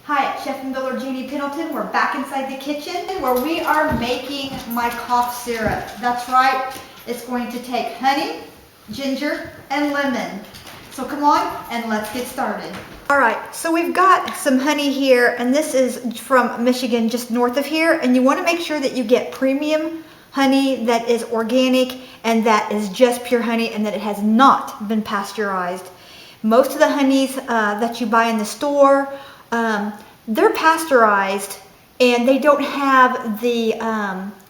Hi, Chef and Builder Janie Pendleton. We're back inside the kitchen where we are making my cough syrup. That's right, it's going to take honey, ginger, and lemon. So come on and let's get started. All right, so we've got some honey here, and this is from Michigan, just north of here, and you want to make sure that you get premium honey that is organic and that is just pure honey and that it has not been pasteurized. Most of the honeys that you buy in the store, they're pasteurized and they don't have the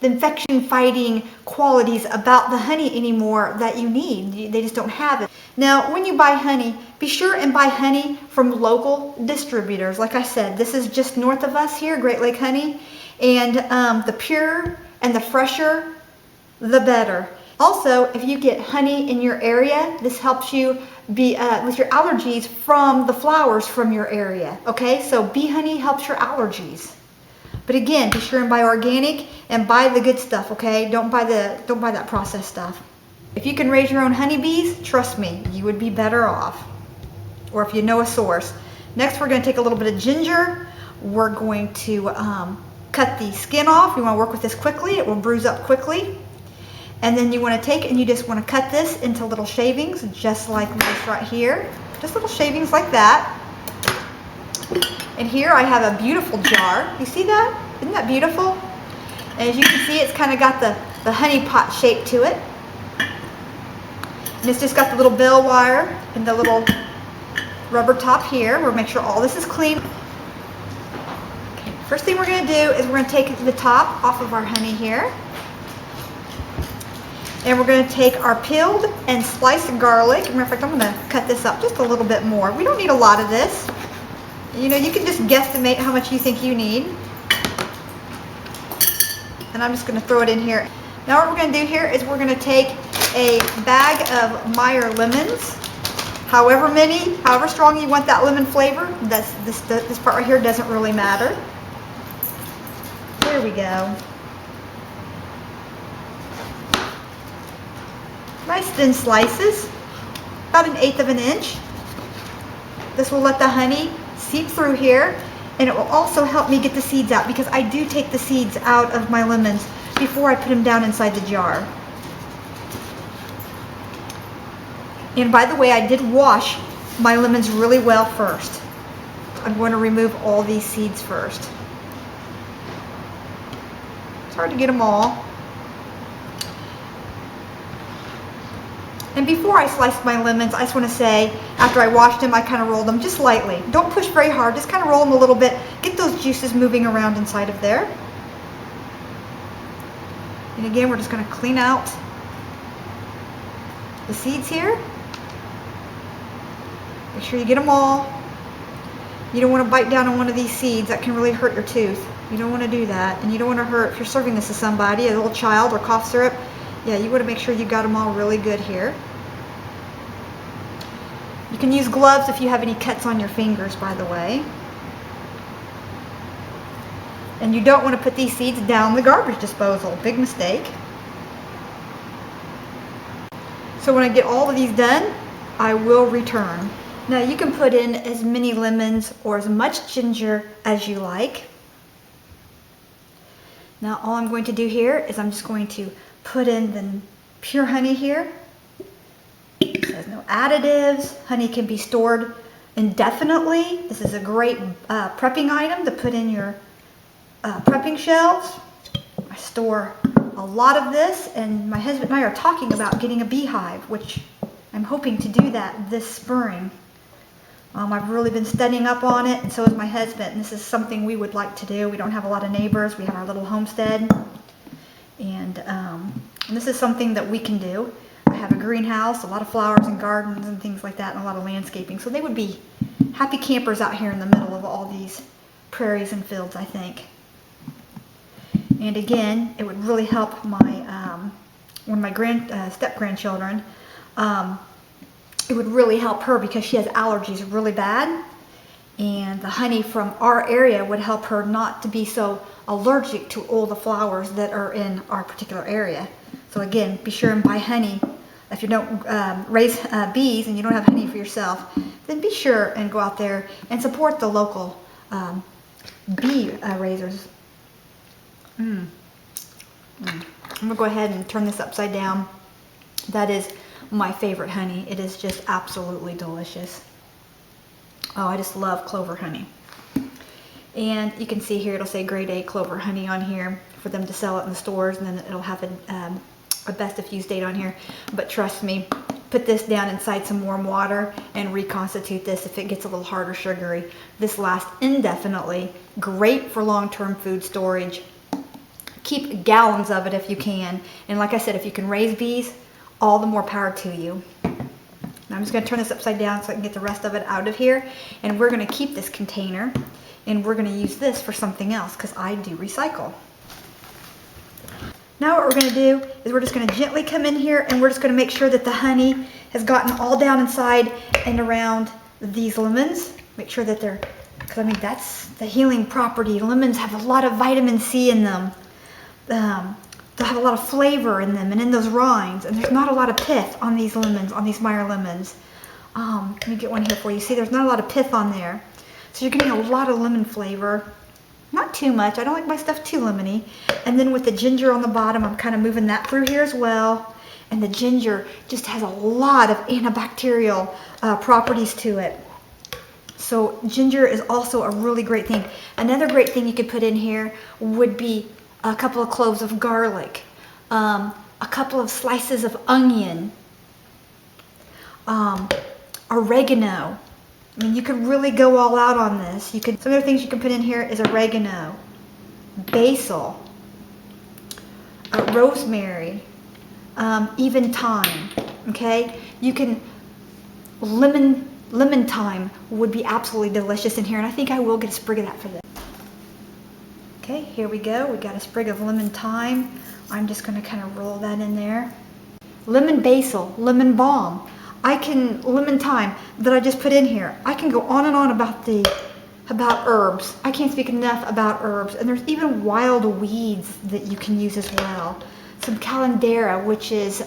infection fighting qualities about the honey anymore that you need. They just don't have it. Now, when you buy honey, be sure and buy honey from local distributors. Like I said, this is just north of us here, Great Lake Honey, and the purer and the fresher, the better. Also, if you get honey in your area, this helps you be with your allergies from the flowers from your area. Okay, so bee honey helps your allergies. But again, be sure and buy organic and buy the good stuff. Okay, don't buy that processed stuff. If you can raise your own honeybees, trust me, you would be better off. Or if you know a source. Next, we're going to take a little bit of ginger. We're going to cut the skin off. You want to work with this quickly. It will bruise up quickly. And then you want to take and you just want to cut this into little shavings, just like this right here. Just little shavings like that. And here I have a beautiful jar. You see that? Isn't that beautiful? And as you can see, it's kind of got the honey pot shape to it. And it's just got the little bell wire and the little rubber top here. We'll make sure all this is clean. Okay, first thing we're going to do is we're going to take the top off of our honey here. And we're going to take our peeled and sliced garlic. Matter of fact, I'm going to cut this up just a little bit more. We don't need a lot of this. You know, you can just guesstimate how much you think you need. And I'm just going to throw it in here. Now what we're going to do here is we're going to take a bag of Meyer lemons. However strong you want that lemon flavor. This part right here doesn't really matter. There we go. Nice thin slices, about 1/8 of an inch. This will let the honey seep through here, and it will also help me get the seeds out because I do take the seeds out of my lemons before I put them down inside the jar. And by the way, I did wash my lemons really well first. I'm going to remove all these seeds first. It's hard to get them all. And before I sliced my lemons, I just want to say, after I washed them, I kind of rolled them just lightly. Don't push very hard, just kind of roll them a little bit. Get those juices moving around inside of there. And again, we're just going to clean out the seeds here. Make sure you get them all. You don't want to bite down on one of these seeds. That can really hurt your tooth. You don't want to do that. And you don't want to hurt, if you're serving this to somebody, a little child or cough syrup, yeah, you want to make sure you got them all really good here. You can use gloves if you have any cuts on your fingers, by the way. And you don't want to put these seeds down the garbage disposal. Big mistake. So when I get all of these done, I will return. Now you can put in as many lemons or as much ginger as you like. Now all I'm going to do here is I'm just going to put in the pure honey here. There's no additives. Honey can be stored indefinitely. This is a great prepping item to put in your prepping shelves. I store a lot of this, and my husband and I are talking about getting a beehive, which I'm hoping to do that this spring. I've really been studying up on it, and so is my husband, and this is something we would like to do. We don't have a lot of neighbors. We have our little homestead, and this is something that we can do. I have a greenhouse, a lot of flowers and gardens and things like that, and a lot of landscaping. So they would be happy campers out here in the middle of all these prairies and fields, I think. And again, it would really help my one of my step-grandchildren. It would really help her because she has allergies really bad. And the honey from our area would help her not to be so allergic to all the flowers that are in our particular area. So again, be sure and buy honey. If you don't raise bees and you don't have honey for yourself, then be sure and go out there and support the local bee raisers. I'm gonna go ahead and turn this upside down. That is my favorite honey. It is just absolutely delicious. Oh, I just love clover honey. And you can see here it'll say grade A clover honey on here for them to sell it in the stores, and then it'll have a best of use date on here. But trust me, put this down inside some warm water and reconstitute this if it gets a little hard or sugary. This lasts indefinitely. Great for long-term food storage. Keep gallons of it if you can. And like I said, if you can raise bees, all the more power to you. Now I'm just going to turn this upside down so I can get the rest of it out of here. And we're going to keep this container, and we're going to use this for something else because I do recycle. Now what we're going to do is we're just going to gently come in here, and we're just going to make sure that the honey has gotten all down inside and around these lemons. Make sure that they're, because I mean that's the healing property. Lemons have a lot of vitamin C in them. They'll have a lot of flavor in them and in those rinds, and there's not a lot of pith on these lemons, on these Meyer lemons. Let me get one here for you. See, there's not a lot of pith on there. So you're getting a lot of lemon flavor. Not too much. I don't like my stuff too lemony. And then with the ginger on the bottom, I'm kind of moving that through here as well. And the ginger just has a lot of antibacterial properties to it. So ginger is also a really great thing. Another great thing you could put in here would be a couple of cloves of garlic, a couple of slices of onion, oregano. I mean, you could really go all out on this. You could. Some other things you can put in here is oregano, basil, rosemary, even thyme. Okay, you can. Lemon thyme would be absolutely delicious in here, and I think I will get a sprig of that for this. Okay, here we go. We got a sprig of lemon thyme. I'm just going to kind of roll that in there. Lemon basil, lemon balm. Lemon thyme that I just put in here. I can go on and on about herbs. I can't speak enough about herbs. And there's even wild weeds that you can use as well. Some calendera, which is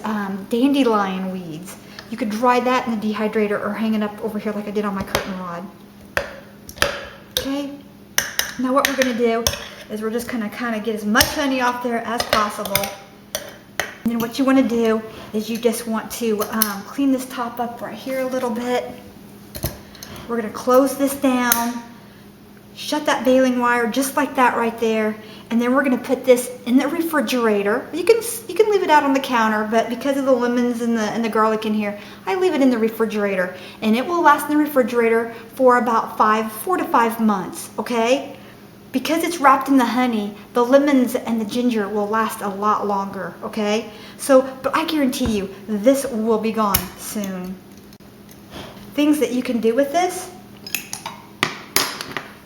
dandelion weeds. You could dry that in the dehydrator or hang it up over here like I did on my curtain rod. Okay, now what we're going to do is we're just going to kind of get as much honey off there as possible. And then what you want to do is you just want to clean this top up right here a little bit. We're going to close this down, shut that baling wire just like that right there, and then we're going to put this in the refrigerator. You can leave it out on the counter, but because of the lemons and the garlic in here, I leave it in the refrigerator, and it will last in the refrigerator for about 4 to 5 months. Okay. Because it's wrapped in the honey, the lemons and the ginger will last a lot longer, okay? But I guarantee you, this will be gone soon. Things that you can do with this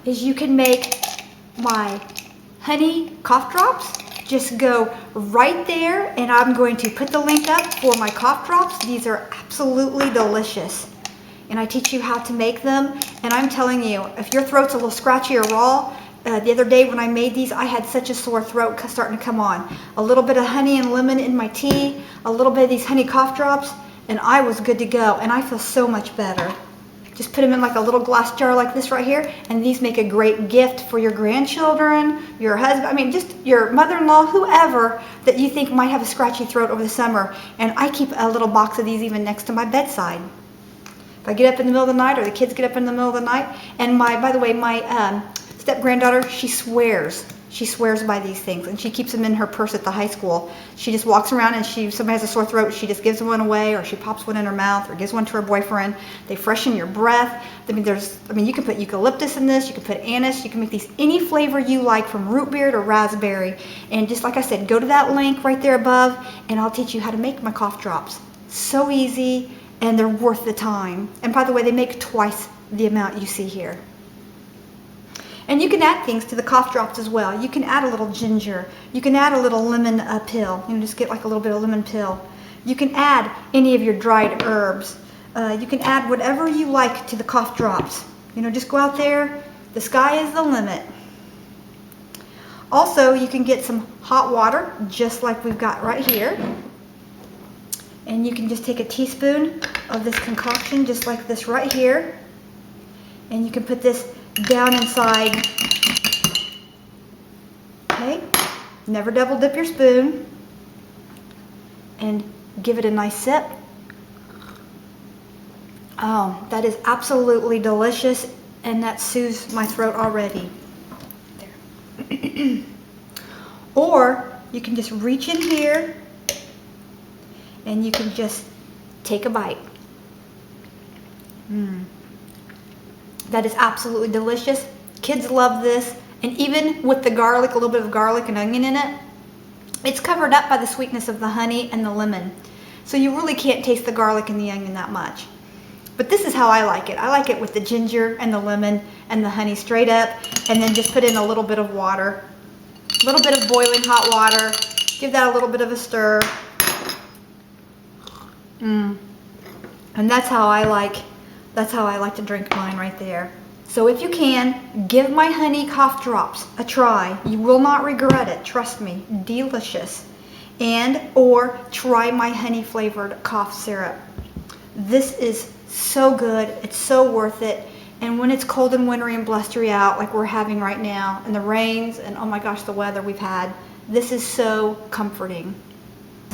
is you can make my honey cough drops. Just go right there, and I'm going to put the link up for my cough drops. These are absolutely delicious. And I teach you how to make them, and I'm telling you, if your throat's a little scratchy or raw, the other day when I made these, I had such a sore throat starting to come on. A little bit of honey and lemon in my tea, a little bit of these honey cough drops, and I was good to go. And I feel so much better. Just put them in like a little glass jar like this right here, and these make a great gift for your grandchildren, your husband, I mean just your mother-in-law, whoever that you think might have a scratchy throat over the summer. And I keep a little box of these even next to my bedside. If I get up in the middle of the night, or the kids get up in the middle of the night, and by the way, my step-granddaughter, she swears by these things, and she keeps them in her purse at the high school. She just walks around, and if somebody has a sore throat, she just gives one away, or she pops one in her mouth, or gives one to her boyfriend. They freshen your breath. I mean, you can put eucalyptus in this, you can put anise, you can make these any flavor you like, from root beer to raspberry. And just like I said, go to that link right there above, and I'll teach you how to make my cough drops. So easy, and they're worth the time. And by the way, they make twice the amount you see here. And you can add things to the cough drops as well. You can add a little ginger. You can add a little lemon pill. You can just get like a little bit of lemon pill. You can add any of your dried herbs. You can add whatever you like to the cough drops. Just go out there. The sky is the limit. Also, you can get some hot water, just like we've got right here. And you can just take a teaspoon of this concoction, just like this right here. And you can put this down inside. Okay, never double dip your spoon. And give it a nice sip. Oh, that is absolutely delicious, and that soothes my throat already. There. Or you can just reach in here and you can just take a bite. That is absolutely delicious. Kids love this, and even with the garlic, a little bit of garlic and onion in it, it's covered up by the sweetness of the honey and the lemon. So you really can't taste the garlic and the onion that much. But this is how I like it. I like it with the ginger and the lemon and the honey straight up, and then just put in a little bit of water. A little bit of boiling hot water. Give that a little bit of a stir. And that's how I like to drink mine right there. So if you can, give my honey cough drops a try. You will not regret it, trust me. Delicious. And or try my honey flavored cough syrup. This is so good. It's so worth it. And when it's cold and wintry and blustery out like we're having right now, and the rains and oh my gosh, the weather we've had, this is so comforting.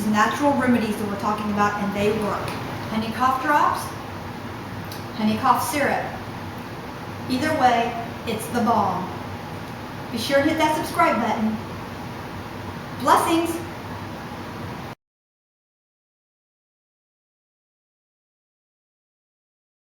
Natural remedies that we're talking about, and they work. Honey cough drops, honey cough syrup. Either way, it's the bomb. Be sure to hit that subscribe button. Blessings.